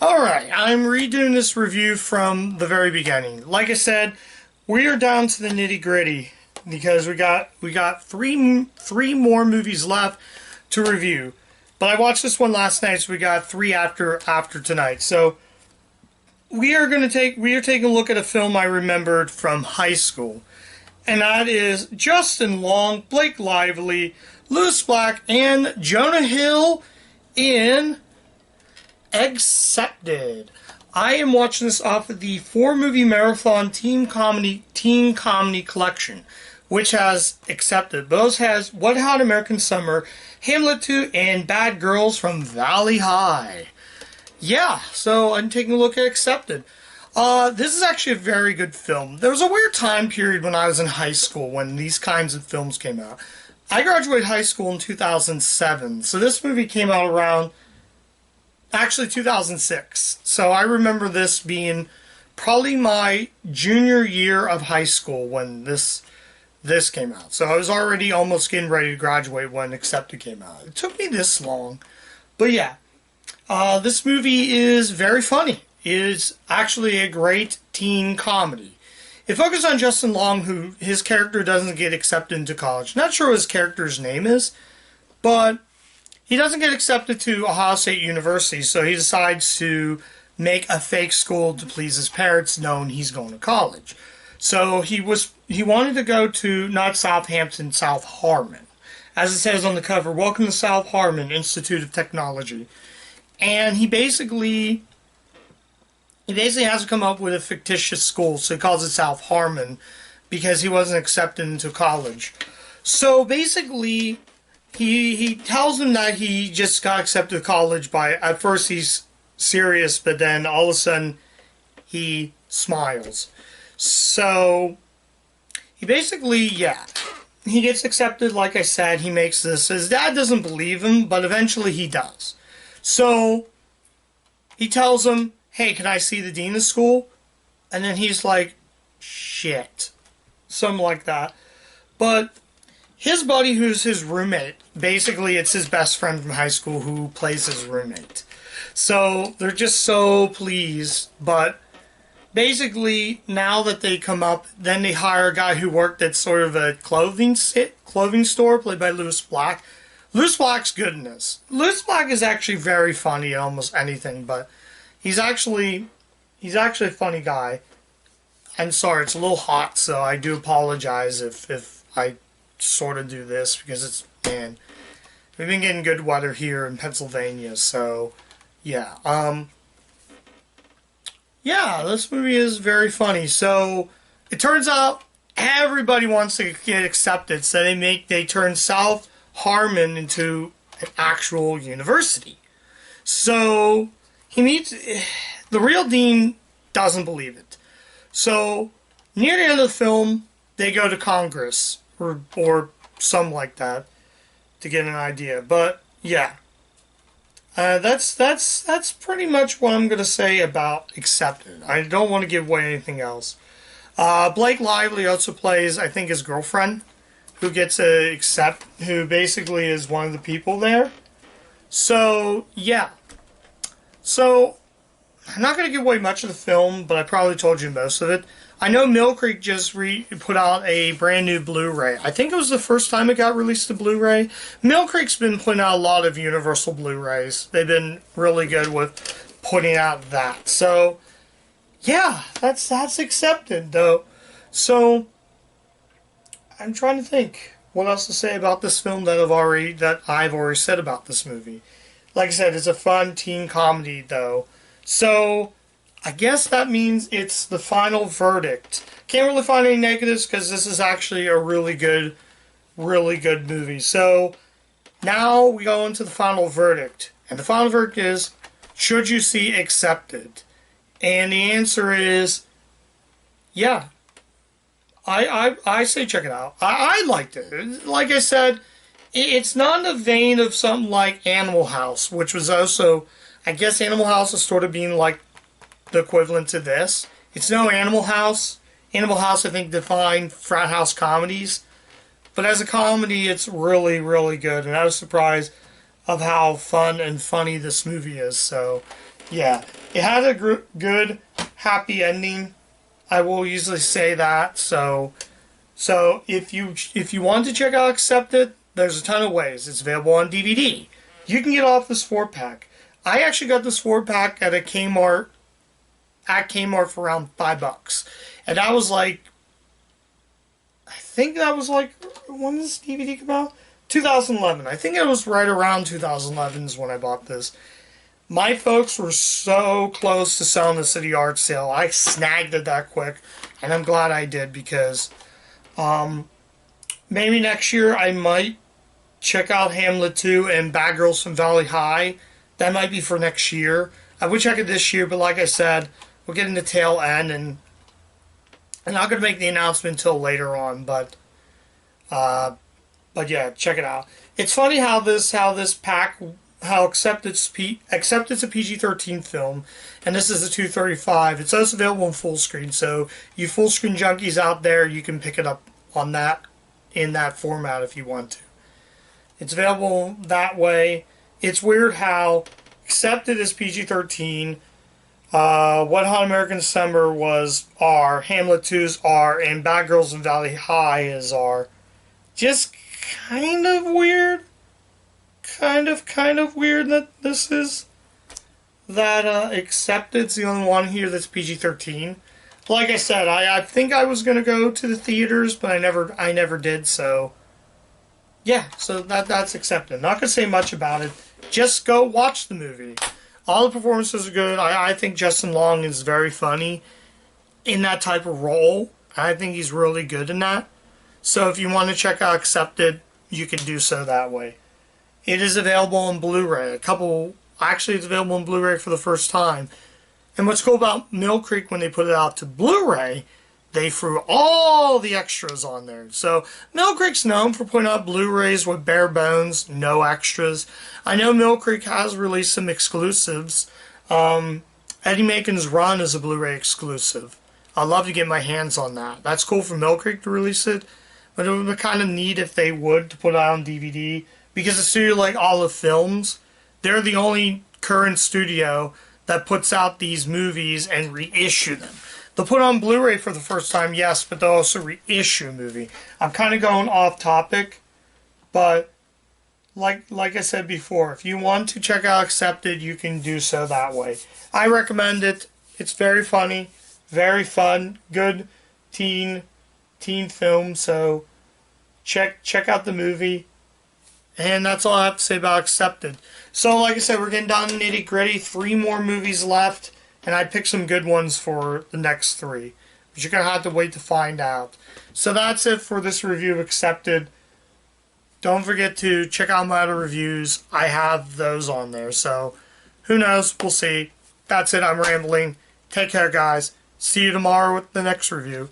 Alright, I'm redoing this review from the very beginning. Like I said, we are down to the nitty gritty because we got three more movies left to review. But I watched this one last night, so we got three after tonight. So we are taking a look at a film I remembered from high school. And that is Justin Long, Blake Lively, Lewis Black, and Jonah Hill in Accepted. I am watching this off of the 4-movie marathon teen comedy collection, which has Accepted. Those has What Hot American Summer, Hamlet 2, and Bad Girls from Valley High. Yeah, so I'm taking a look at Accepted. This is actually a very good film. There was a weird time period when I was in high school when these kinds of films came out. I graduated high school in 2007, so this movie came out around actually 2006. So I remember this being probably my junior year of high school when this came out. So I was already almost getting ready to graduate when Accepted came out. It took me this long. But yeah, this movie is very funny. It is actually a great teen comedy. It focuses on Justin Long, who his character doesn't get accepted into college. Not sure what his character's name is, but he doesn't get accepted to Ohio State University, so he decides to make a fake school to please his parents, knowing he's going to college. So he wanted to go to not Southampton, South Harmon. As it says on the cover, "Welcome to South Harmon Institute of Technology." And he basically has to come up with a fictitious school, so he calls it South Harmon because he wasn't accepted into college. So basically, he tells them that he just got accepted to college at first he's serious, but then all of a sudden he smiles. So he basically, he gets accepted, like I said, he makes this. His dad doesn't believe him, but eventually he does. So he tells him, "Hey, can I see the dean of school?" And then he's like, "Shit." Something like that. But his buddy, who's his roommate, basically it's his best friend from high school who plays his roommate. So they're just so pleased. But basically, now that they come up, then they hire a guy who worked at sort of a clothing store, played by Lewis Black. Lewis Black's good in this. Lewis Black is actually very funny in almost anything, but he's actually a funny guy. I'm sorry, it's a little hot, so I do apologize if I sort of do this, because we've been getting good weather here in Pennsylvania, so yeah. This movie is very funny. So it turns out everybody wants to get accepted, so they turn South Harmon into an actual university. So the real dean doesn't believe it. So near the end of the film, they go to Congress or something like that to get an idea. But yeah, that's pretty much what I'm gonna say about Accepted. I don't want to give away anything else. Blake Lively also plays, I think, his girlfriend, who gets who basically is one of the people there. So yeah. So I'm not going to give away much of the film, but I probably told you most of it. I know Mill Creek just put out a brand new Blu-ray. I think it was the first time it got released to Blu-ray. Mill Creek's been putting out a lot of Universal Blu-rays. They've been really good with putting out that. So yeah, that's Accepted though. So I'm trying to think what else to say about this film that I've already said about this movie. Like I said, it's a fun teen comedy though. So I guess that means it's the final verdict. Can't really find any negatives because this is actually a really good movie. So now we go into the final verdict. And the final verdict is, should you see Accepted? And the answer is, yeah. I say check it out. I liked it. Like I said, it's not in the vein of something like Animal House, which was also, I guess Animal House is sort of being like the equivalent to this. It's no Animal House. Animal House, I think, defined frat house comedies. But as a comedy, it's really, really good. And I was surprised of how fun and funny this movie is. So, Yeah, it had a good, happy ending. I will usually say that. So if you want to check out Accepted, there's a ton of ways. It's available on DVD. You can get off this 4-pack. I actually got this 4-pack at a Kmart for around $5, and that was like, I think that was like, when did this DVD come out? 2011. I think it was right around 2011 is when I bought this. My folks were so close to selling this at the yard sale. I snagged it that quick, and I'm glad I did because maybe next year I might check out Hamlet 2 and Bad Girls from Valley High. That might be for next year. I would check it this year, but like I said, we're getting the tail end, and I'm not going to make the announcement until later on. But yeah, check it out. It's funny how this pack, how Accepted's a PG-13 film, and this is a 235. It's also available in full screen, so you full screen junkies out there, you can pick it up on that in that format if you want to. It's available that way. It's weird how Accepted is PG-13, What Hot American Summer was R, Hamlet 2's R, and Bad Girls in Valley High is R. Just kind of weird. Kind of weird that this is that Accepted's the only one here that's PG-13. Like I said, I think I was gonna go to the theaters, but I never did. So yeah, so that's Accepted. Not gonna say much about it. Just go watch the movie. All the performances are good. I think Justin Long is very funny in that type of role. I think he's really good in that. So if you want to check out Accepted, you can do so that way. It is available on Blu-ray. Actually, it's available on Blu-ray for the first time. And what's cool about Mill Creek, when they put it out to Blu-ray, they threw all the extras on there. So Mill Creek's known for putting out Blu-rays with bare bones, no extras. I know Mill Creek has released some exclusives. Eddie Macon's Run is a Blu-ray exclusive. I'd love to get my hands on that. That's cool for Mill Creek to release it, but it would be kind of neat if they would to put it out on DVD, because a studio like Olive Films, they're the only current studio that puts out these movies and reissue them. They'll put on Blu-ray for the first time, yes, but they'll also reissue a movie. I'm kind of going off topic, but like I said before, if you want to check out Accepted, you can do so that way. I recommend it. It's very funny, very fun, good teen film. So check out the movie. And that's all I have to say about Accepted. So like I said, we're getting down to nitty gritty. 3 more movies left. And I picked some good ones for the next 3. But you're going to have to wait to find out. So that's it for this review of Accepted. Don't forget to check out my other reviews. I have those on there. So who knows? We'll see. That's it. I'm rambling. Take care, guys. See you tomorrow with the next review.